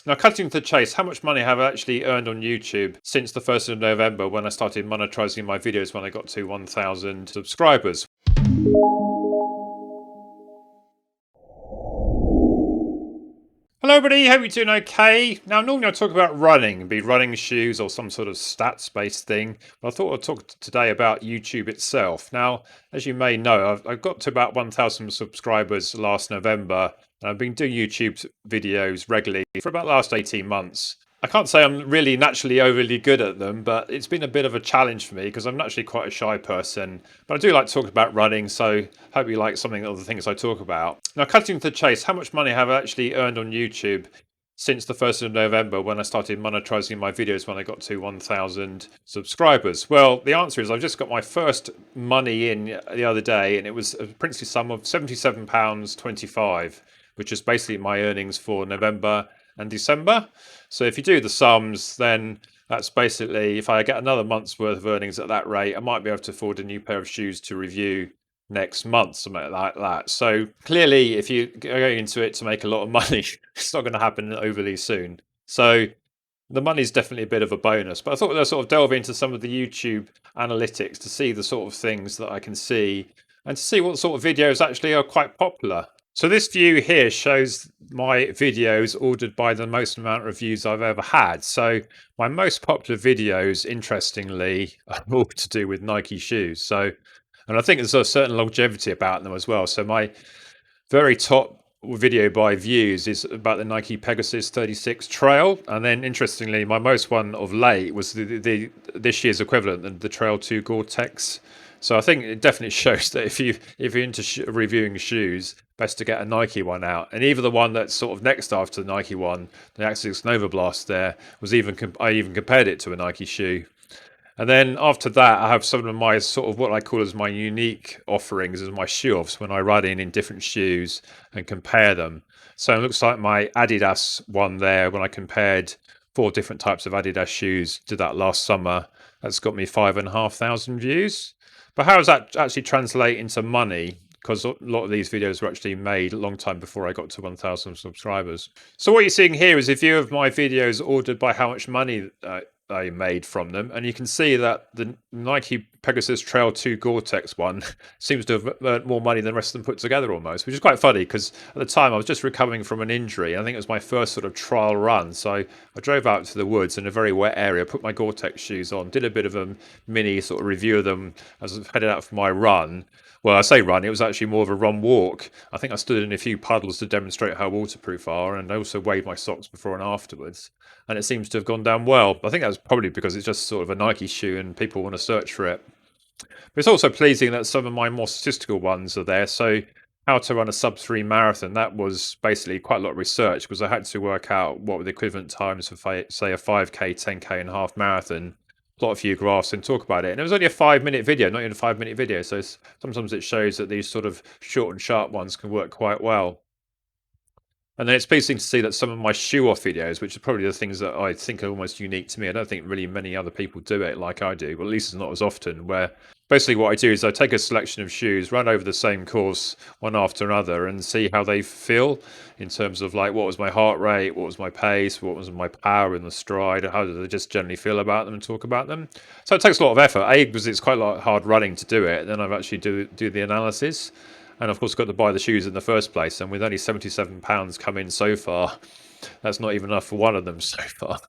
Now, cutting to the chase, how much money have I actually earned on YouTube since the 1st of November when I started monetizing my videos when I got to 1,000 subscribers? Hello everybody, hope you're doing okay. Now normally I talk about running, be running shoes or some sort of stats based thing, but I thought I'd talk today about YouTube itself. Now, as you may know, I've got to about 1,000 subscribers last November, and I've been doing YouTube videos regularly for about the last 18 months. I can't say I'm really naturally overly good at them, but it's been a bit of a challenge for me because I'm naturally quite a shy person. But I do like talking about running, so hope you like something of the things I talk about. Now, cutting to the chase, how much money have I actually earned on YouTube since the 1st of November when I started monetizing my videos when I got to 1,000 subscribers? Well, the answer is I've just got my first money in the other day, and it was a princely sum of £77.25, which is basically my earnings for November and December. So if you do the sums, then that's basically, if I get another month's worth of earnings at that rate, I might be able to afford a new pair of shoes to review next month, something like that. So clearly, if you go into it to make a lot of money, it's not going to happen overly soon. So the money's definitely a bit of a bonus. But I thought I'd sort of delve into some of the YouTube analytics to see the sort of things that I can see and to see what sort of videos actually are quite popular. So this view here shows my videos ordered by the most amount of views I've ever had. So my most popular videos, interestingly, are all to do with Nike shoes. So, and I think there's a certain longevity about them as well. So my very top video by views is about the Nike Pegasus 36 Trail, and then interestingly, my most one of late was the this year's equivalent, the Trail 2 Gore-Tex. So I think it definitely shows that if you're into reviewing shoes, best to get a Nike one out. And even the one that's sort of next after the Nike one, the Asics Nova Blast, there was I even compared it to a Nike shoe. And then after that, I have some of my sort of what I call as my unique offerings as my shoe offs when I run in different shoes and compare them. So it looks like my Adidas one there, when I compared 4 different types of Adidas shoes, did that last summer. That's got me 5,500 views. But how does that actually translate into money? Because a lot of these videos were actually made a long time before I got to 1,000 subscribers. So what you're seeing here is a view of my videos ordered by how much money I made from them, and you can see that the Nike Pegasus Trail 2 Gore-Tex one seems to have earned more money than the rest of them put together almost, which is quite funny because at the time I was just recovering from an injury. I think it was my first sort of trial run, so I drove out to the woods in a very wet area, put my Gore-Tex shoes on, did a bit of a mini sort of review of them as I headed out for my run. Well, I say run, it was actually more of a run walk. I think I stood in a few puddles to demonstrate how waterproof they are, and I also weighed my socks before and afterwards. And it seems to have gone down well. I think that's probably because it's just sort of a Nike shoe and people want to search for it. But it's also pleasing that some of my more statistical ones are there. So, how to run a sub-3 marathon, that was basically quite a lot of research because I had to work out what were the equivalent times for, say, a 5K, 10K and a half marathon, plot a few graphs and talk about it. And it was only a 5-minute video, not even a 5-minute video. So sometimes it shows that these sort of short and sharp ones can work quite well. And then it's pleasing to see that some of my shoe off videos, which are probably the things that I think are almost unique to me, I don't think really many other people do it like I do, but at least it's not as often, where basically what I do is I take a selection of shoes, run over the same course one after another and see how they feel in terms of like what was my heart rate, what was my pace, what was my power in the stride, how did I just generally feel about them and talk about them. So it takes a lot of effort. A, because it's quite a lot hard running to do it, then I've actually do the analysis. And of course, got to buy the shoes in the first place. And with only £77 come in so far, that's not even enough for one of them so far.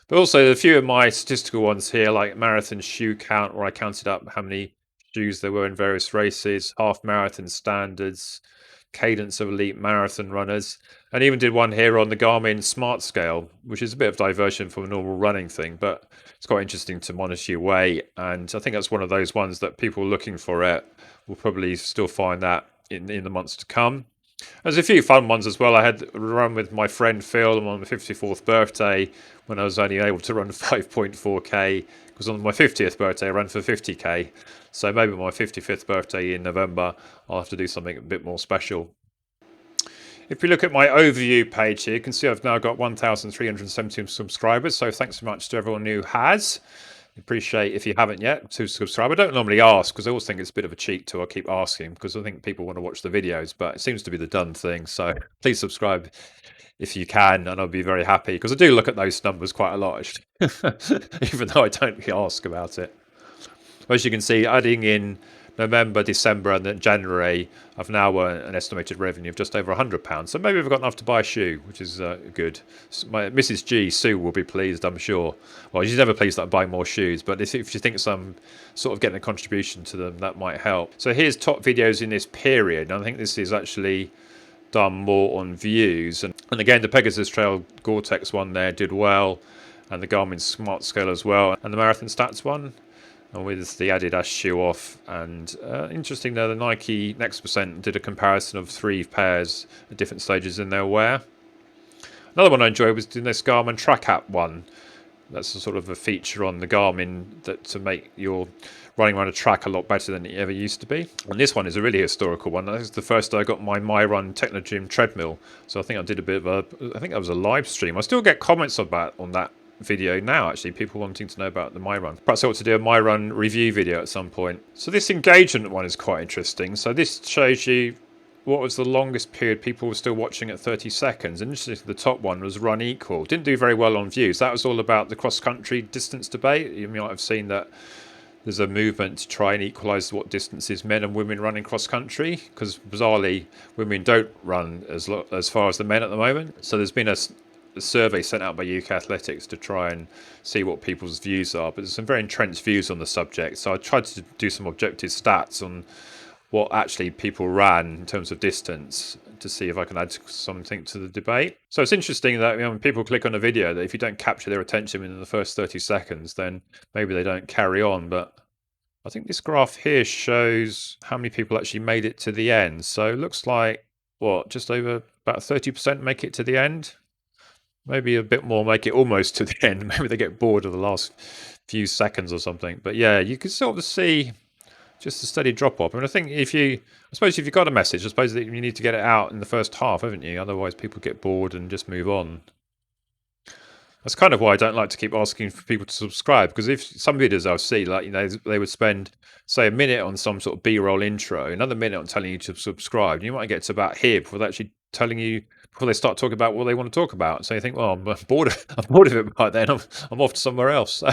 But also, a few of my statistical ones here, like marathon shoe count, where I counted up how many shoes there were in various races, half marathon standards, cadence of elite marathon runners, and even did one here on the Garmin Smart Scale, which is a bit of diversion from a normal running thing, but it's quite interesting to monitor your weight. And I think that's one of those ones that people looking for it will probably still find that in the months to come. There's a few fun ones as well. I had a run with my friend Phil on my 54th birthday when I was only able to run 5.4k, because on my 50th birthday I ran for 50k. So maybe my 55th birthday in November I'll have to do something a bit more special. If you look at my overview page here, you can see I've now got 1,317 subscribers. So thanks so much to everyone who has. Appreciate if you haven't yet to subscribe. I don't normally ask because I always think it's a bit of a cheat to I keep asking because I think people want to watch the videos, but it seems to be the done thing. So please subscribe if you can, and I'll be very happy because I do look at those numbers quite a lot, actually, even though I don't ask about it. As you can see, adding in November, December, and then January, I've now an estimated revenue of just over £100. So maybe I've got enough to buy a shoe, which is good. My Mrs. G, Sue, will be pleased, I'm sure. Well, she's never pleased that I buy more shoes, but if she thinks I'm sort of getting a contribution to them, that might help. So here's top videos in this period. And I think this is actually done more on views. And again, the Pegasus Trail Gore-Tex one there did well, and the Garmin Smart Scale as well, and the Marathon Stats one. And with the Adidas shoe off, and interesting though, the Nike Next Percent did a comparison of 3 pairs at different stages in their wear. Another one I enjoyed was doing this Garmin Track App one. That's a sort of a feature on the Garmin that to make your running around a track a lot better than it ever used to be. And this one is a really historical one. This is the first day I got my MyRun Technogym treadmill. So I think I did a bit of I think that was a live stream. I still get comments about on that video now, actually, people wanting to know about the MyRun. Perhaps I ought to do a MyRun review video at some point. So this engagement one is quite interesting. So this shows you what was the longest period people were still watching at 30 seconds. And interestingly, the top one was Run Equal. Didn't do very well on views. That was all about the cross-country distance debate. You might have seen that there's a movement to try and equalise what distances men and women run in cross-country, because bizarrely, women don't run as far as the men at the moment. So there's been a survey sent out by UK Athletics to try and see what people's views are, but there's some very entrenched views on the subject. So I tried to do some objective stats on what actually people ran in terms of distance to see if I can add something to the debate. So it's interesting that when people click on a video, that if you don't capture their attention within the first 30 seconds, then maybe they don't carry on. But I think this graph here shows how many people actually made it to the end. So it looks like, what, just over about 30% make it to the end? Maybe a bit more make it almost to the end. Maybe they get bored of the last few seconds or something. But yeah, you can sort of see just a steady drop off. I mean, I suppose if you've got a message, I suppose that you need to get it out in the first half, haven't you? Otherwise people get bored and just move on. That's kind of why I don't like to keep asking for people to subscribe, because if some videos I'll see, like, you know, they would spend, say, a minute on some sort of B-roll intro, another minute on telling you to subscribe, and you might get to about here before they're actually telling you, before they start talking about what they want to talk about. So you think, well, I'm bored of it by then. I'm off to somewhere else.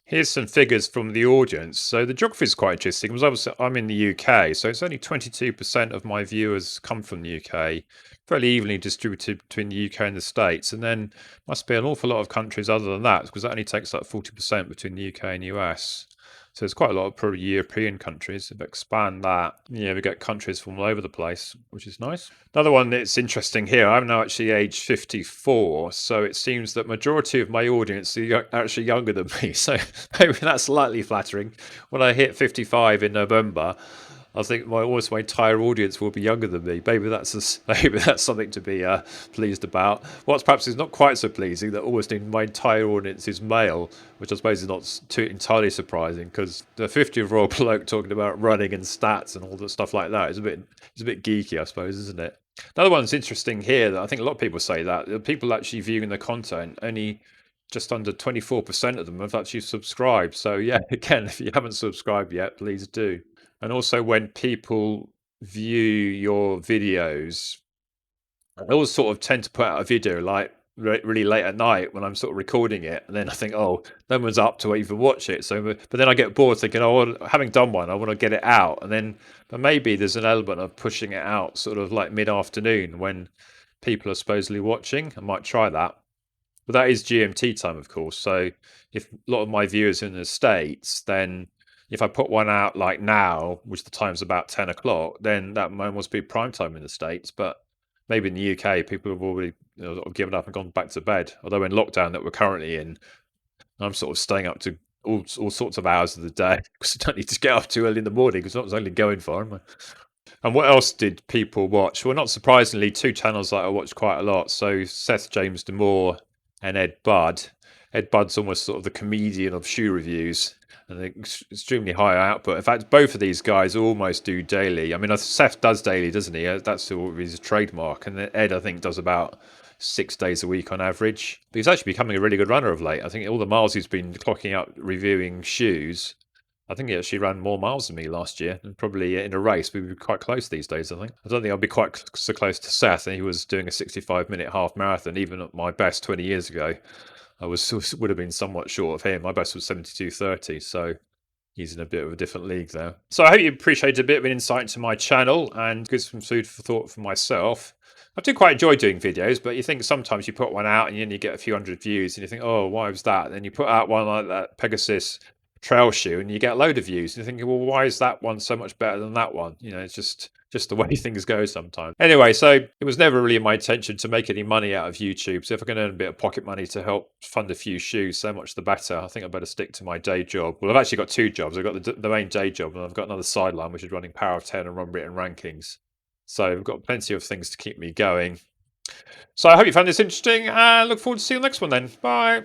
Here's some figures from the audience. So the geography is quite interesting because I'm in the UK, so it's only 22% of my viewers come from the UK, fairly evenly distributed between the UK and the States. And then must be an awful lot of countries other than that, because that only takes like 40% between the UK and US. So there's quite a lot of probably European countries. If I expand that, yeah, we get countries from all over the place, which is nice. Another one that's interesting here, I'm now actually age 54, so it seems that majority of my audience are actually younger than me. So maybe that's slightly flattering. When I hit 55 in November, I think my entire audience will be younger than me. Maybe that's something to be pleased about. What's perhaps is not quite so pleasing that almost my entire audience is male, which I suppose is not too entirely surprising, because the 50-year-old bloke talking about running and stats and all that stuff like that is a bit geeky, I suppose, isn't it? Another one's interesting here that I think a lot of people say that the people actually viewing the content, only just under 24% of them have actually subscribed. So yeah, again, if you haven't subscribed yet, please do. And also, when people view your videos, I always sort of tend to put out a video like really late at night when I'm sort of recording it, and then I think, oh, no one's up to even watch it. So, but then I get bored thinking, oh, having done one, I want to get it out, and then but maybe there's an element of pushing it out sort of like mid-afternoon when people are supposedly watching. I might try that. But that is GMT time, of course. So if a lot of my viewers are in the States, then if I put one out like now, which the time's about 10 o'clock, then that must be prime time in the States. But maybe in the UK, people have already given up and gone back to bed. Although in lockdown that we're currently in, I'm sort of staying up to all sorts of hours of the day because I don't need to get up too early in the morning because I was only going for, am I? And what else did people watch? Well, not surprisingly, 2 channels that I watched quite a lot. So Seth James Damore and Ed Budd. Ed Budd's almost sort of the comedian of shoe reviews and extremely high output. In fact, both of these guys almost do daily. I mean, Seth does daily, doesn't he? That's sort of his trademark. And Ed, I think, does about 6 days a week on average. But he's actually becoming a really good runner of late. I think all the miles he's been clocking up reviewing shoes, I think he actually ran more miles than me last year, and probably in a race we'd be quite close these days. I think. I don't think I'll be quite so close to Seth, and he was doing a 65-minute half marathon. Even at my best 20 years ago, I would have been somewhat short of him. My best was 72:30, so he's in a bit of a different league there. So I hope you appreciate a bit of an insight into my channel and gives some food for thought for myself. I do quite enjoy doing videos, but you think sometimes you put one out and then you get a few hundred views and you think, oh, why was that? And then you put out one like that Pegasus trail shoe and you get a load of views. And you're thinking, well, why is that one so much better than that one? It's just the way things go sometimes. Anyway, so it was never really my intention to make any money out of YouTube. So if I can earn a bit of pocket money to help fund a few shoes, so much the better. I think I better stick to my day job. Well, I've actually got two jobs. I've got the main day job and I've got another sideline, which is running Power of 10 and Run Written Rankings. So I've got plenty of things to keep me going. So I hope you found this interesting and look forward to seeing you next one then. Bye.